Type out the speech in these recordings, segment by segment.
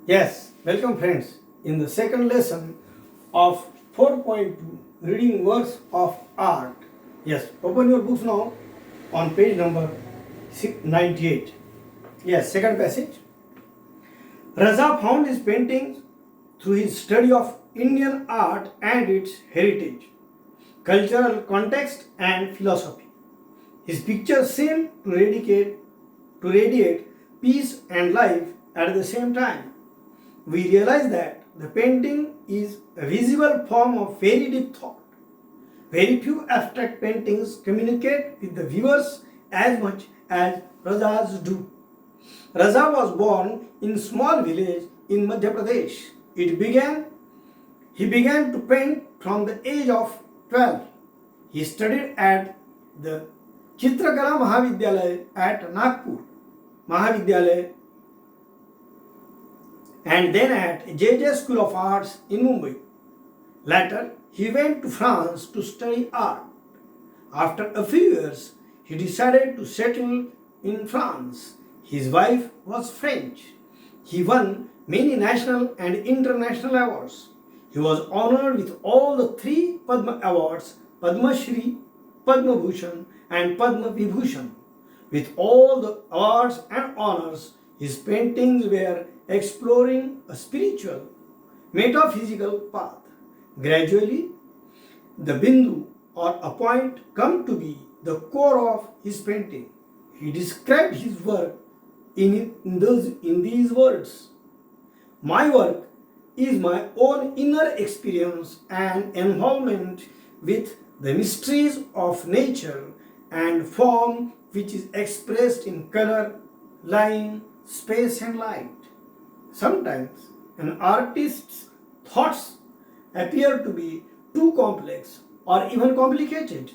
Yes, welcome friends. In the second lesson of 4.2, reading works of art. Yes, open your books now on page number 98. Yes, second passage. Raza found his paintings through his study of Indian art and its heritage, cultural context and philosophy. His pictures seem to radiate peace and life at the same time. We realize that the painting is a visible form of very deep thought. Very few abstract paintings communicate with the viewers as much as Raza's do. Raza was born in a small village in Madhya Pradesh. He began to paint from the age of 12. He studied at the Chitrakala Mahavidyalaya at Nagpur, Mahavidyalaya, and then at J.J. School of Arts in Mumbai. Later, he went to France to study art. After a few years, he decided to settle in France. His wife was French. He won many national and international awards. He was honored with all the three Padma Awards, Padma Shri, Padma Bhushan, and Padma Vibhushan. With all the awards and honors, his paintings were exploring a spiritual, metaphysical path. Gradually, the Bindu or a point come to be the core of his painting. He described his work in these words. My work is my own inner experience and involvement with the mysteries of nature and form, which is expressed in color, line, space and light. Sometimes an artist's thoughts appear to be too complex or even complicated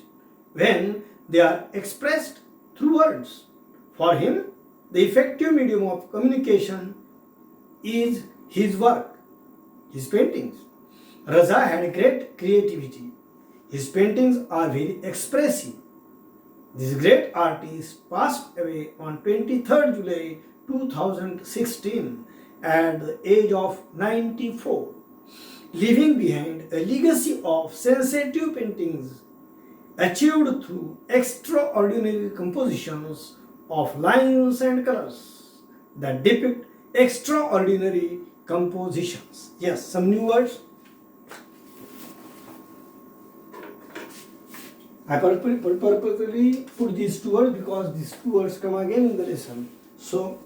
when they are expressed through words. For him, the effective medium of communication is his work, his paintings. Raza had great creativity. His paintings are very expressive. This great artist passed away on 23rd July 2016 at the age of 94, leaving behind a legacy of sensitive paintings achieved through extraordinary compositions of lines and colors that depict extraordinary compositions. Yes, some new words. I purposely put these two words because these two words come again in the lesson. So,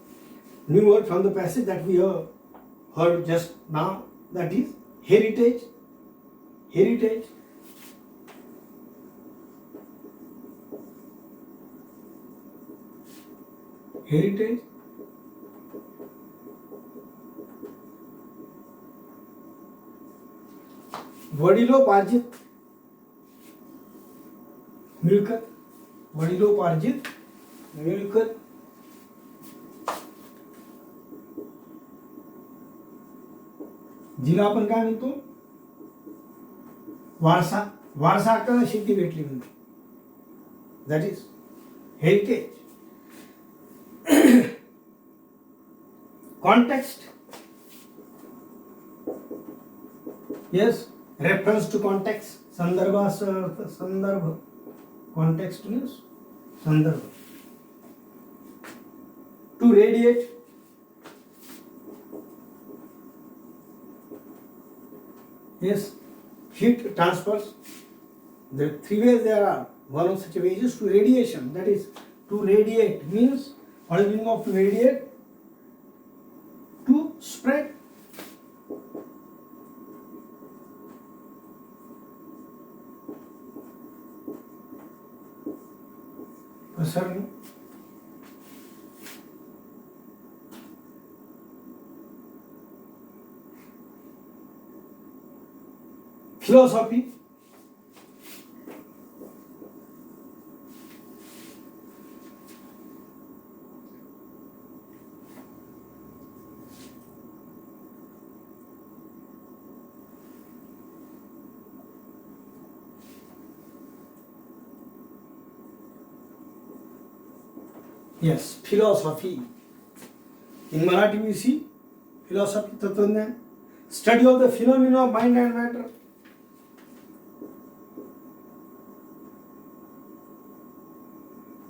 new word from the passage that we have heard just now, that is heritage. Heritage. Heritage. वडिलोपार्जित मिळकत, वडिलोपार्जित मिळकत, जिला आपण काय म्हणतो वारसा, वारसाहक्काने शेती भेटली म्हणते, that is heritage. Context. Yes, reference to context. संदर्भाचा अर्थ संदर्भ. Context means संदर्भ. To radiate. Yes, heat transfers. The three ways there are. One of such ways is to radiation. That is, to radiate means, what is the meaning of to radiate? To spread. Pasarne. Philosophy. Yes, philosophy. In Marathi we see philosophy, Tattva-jnana. Study of the phenomena of mind and matter.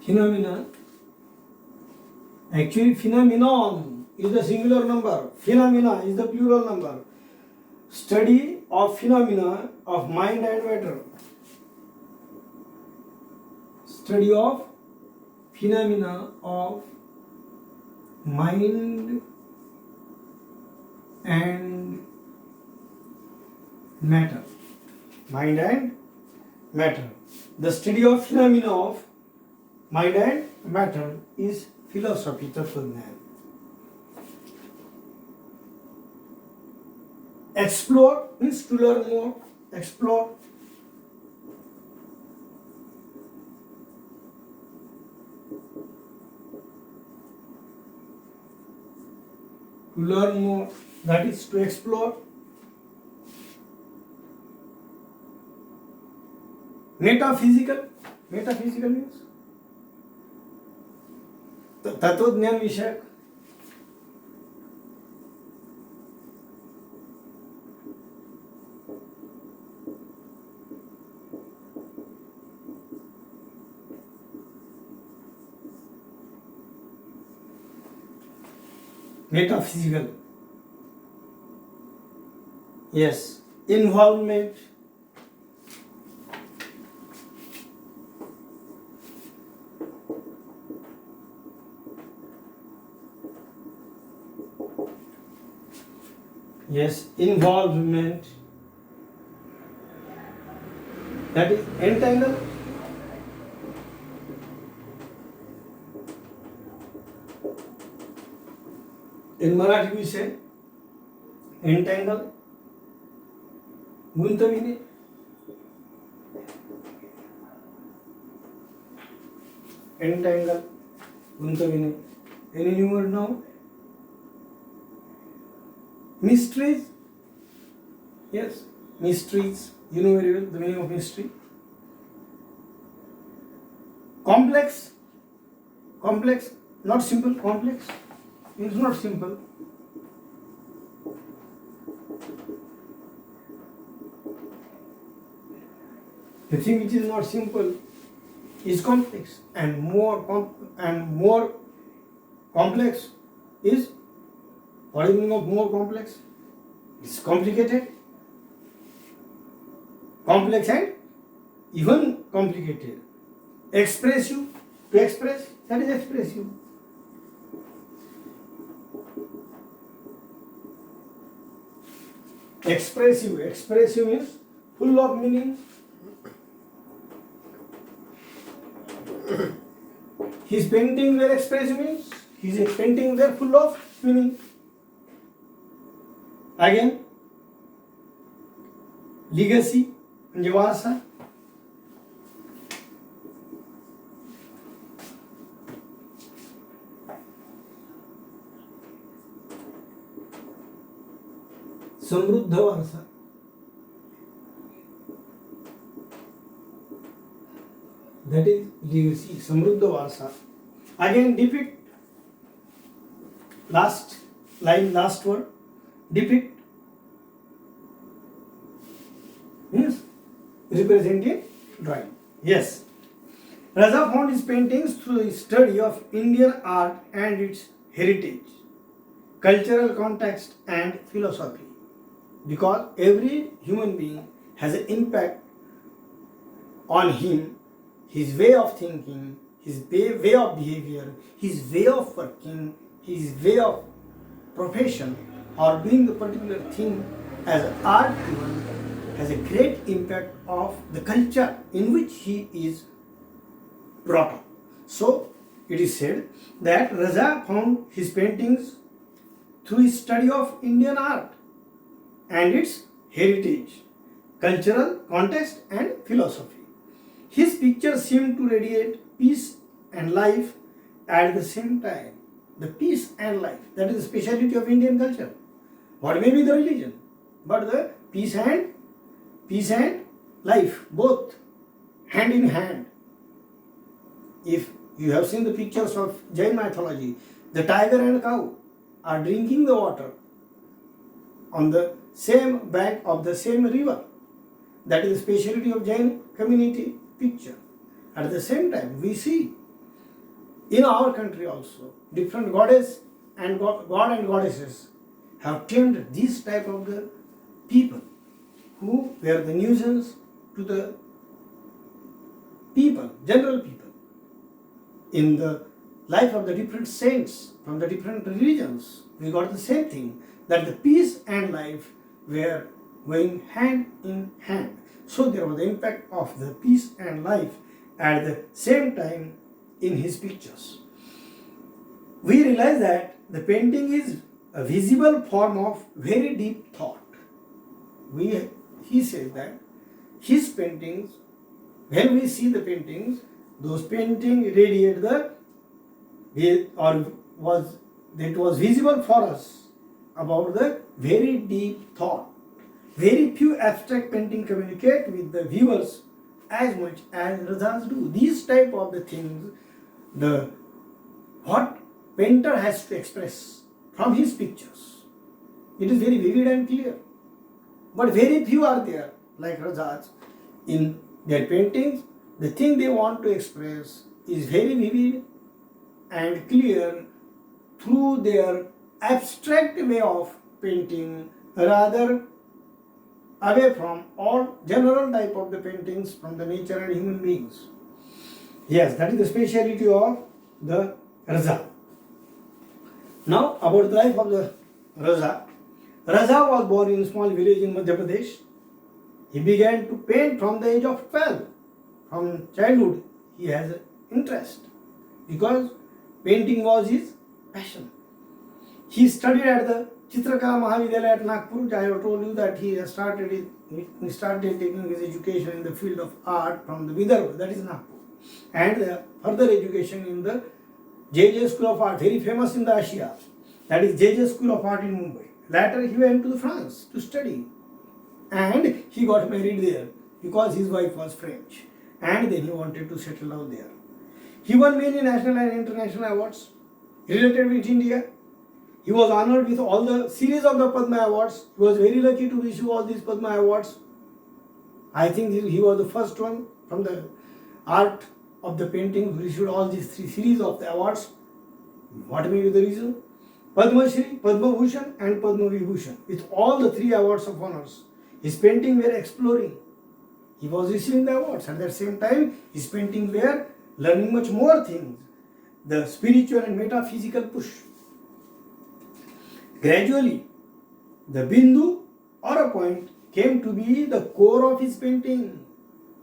Phenomena. Actually, phenomenon is the singular number. Phenomena is the plural number. Study of phenomena of mind and matter. Study of phenomena of mind and matter. Mind and matter. The study of phenomena of mind and matter is philosophy, Tattva-jnana. Explore means to learn more. Explore. To learn more, that is to explore. Metaphysical. Metaphysical means तत्वज्ञान विषयक. Metaphysical. Yes. Involvement. Yes, involvement. That is entangle. In Marathi we say entangle. गुंतविणे. Entangle. गुंतविणे. Any new word now? Mysteries. Yes, mysteries. You know very well the meaning of mystery. Complex. Complex. Not simple. Complex means not simple. The thing which is not simple is complex, and more complex is, what is the meaning of more complex? It's complicated, complex and even complicated. Expressive, to express, that is expressive. Expressive means full of meaning. His paintings were expressive means his paintings were full of meaning. Again, legacy म्हणजे वारसा. समृद्ध वारसा. That is legacy, समृद्ध वारसा. Again, depict. Last line, last word. Depict means representing drawing. Yes. Raza found his paintings through the study of Indian art and its heritage, cultural context and philosophy. Because every human being has an impact on him, his way of thinking, his way of behavior, his way of working, his way of profession or doing the particular thing as an art even has a great impact of the culture in which he is brought up. So it is said that Raza found his paintings through his study of Indian art and its heritage, cultural context and philosophy. His pictures seem to radiate peace and life at the same time. The peace and life, that is the speciality of Indian culture. What may be the religion, but the peace and life, both hand in hand. If you have seen the pictures of Jain mythology, the tiger and cow are drinking the water on the same bank of the same river. That is the speciality of Jain community picture. At the same time, we see in our country also different goddess and god and goddesses have tamed this type of the people who were the nuisance to the people, general people, in the life of the different saints from the different religions. We got the same thing, that the peace and life were going hand in hand. So there was the impact of the peace and life at the same time in his pictures. We realize that the painting is a visible form of very deep thought. He says that his paintings, when we see the paintings, those paintings radiate it was visible for us about the very deep thought. Very few abstract painting communicate with the viewers as much as Razas do. These type of the things, what painter has to express from his pictures, it is very vivid and clear. But very few are there, like Razas, in their paintings. The thing they want to express is very vivid and clear through their abstract way of painting, rather away from all general type of the paintings from the nature and human beings. Yes, that is the speciality of the Raza. Now about the life of the Raza. Raza was born in a small village in Madhya Pradesh. He began to paint from the age of 12. From childhood he has an interest because painting was his passion. He studied at the Chitrakala Mahavidyalaya at Nagpur. I have told you that he started taking his education in the field of art from the Vidarbha, that is Nagpur, and further education in the JJ School of Art, very famous in the Asia, that is JJ School of Art in Mumbai. Later he went to France to study and he got married there because his wife was French, and then he wanted to settle down there. He won many national and international awards related with India. He was honored with all the series of the Padma Awards. He was very lucky to receive all these Padma Awards. I think he was the first one from the art of the painting who received all these 3 series of the awards. What may be the reason? Padma Shri, Padma Bhushan and Padma Vibhushan. With all the 3 awards of honors, his paintings were exploring. He was receiving the awards. At the same time, his paintings were learning much more things. The spiritual and metaphysical push. Gradually, the Bindu or a point came to be the core of his painting.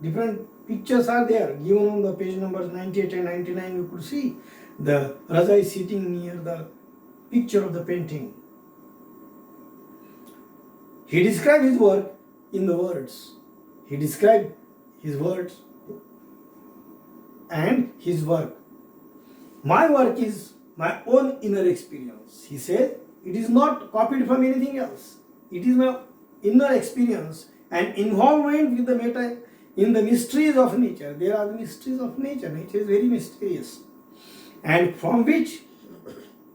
Different pictures are there. Given on the page numbers 98 and 99, you could see the Raza is sitting near the picture of the painting. He described his work in the words. He described his words and his work. My work is my own inner experience. He said, it is not copied from anything else. It is my inner experience and involvement with the meta in the mysteries of nature. There are the mysteries of nature. Nature is very mysterious. And from which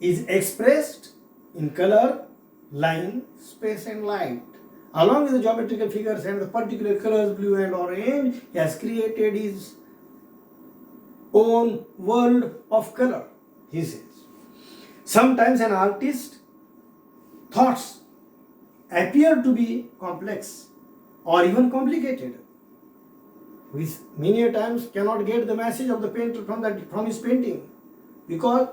is expressed in color, line, space and light. Along with the geometrical figures and the particular colors, blue and orange, he has created his own world of color, he says. Sometimes an artist's thoughts appear to be complex or even complicated. We many a times cannot get the message of the painter from his painting, because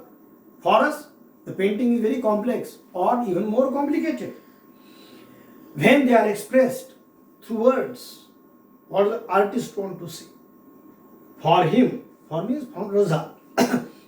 for us the painting is very complex or even more complicated. When they are expressed through words, what the artist want to say. For him, for me, from Raza,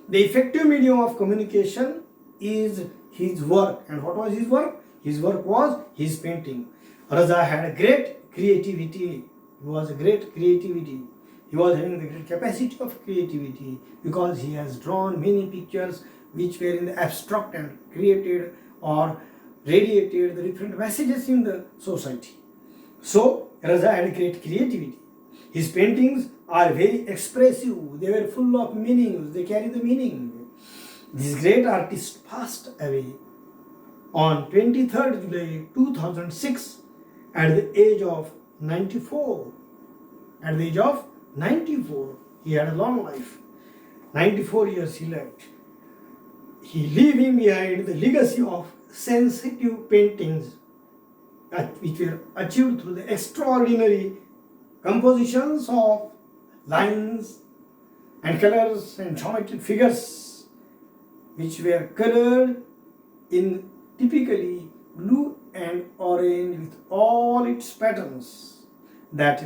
the effective medium of communication is his work. And what was his work? His work was his painting. Raza had a great creativity. He was a great creativity. He was having the great capacity of creativity because he has drawn many pictures which were in the abstract and created or radiated the different messages in the society. So, Raza had great creativity. His paintings are very expressive. They were full of meanings. They carry the meaning. This great artist passed away on 23rd July 2006 at the age of 94. At the age of 94, he had a long life. 94 years he lived. He leaving behind the legacy of sensitive paintings which were achieved through the extraordinary compositions of lines and colors and geometric figures which were colored in typically blue and orange with all its patterns that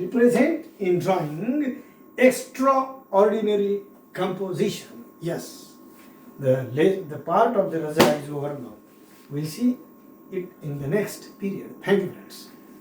represent in drawing extraordinary composition. Yes, the part of the Raza is over now. We'll see it in the next period. Thank you, friends.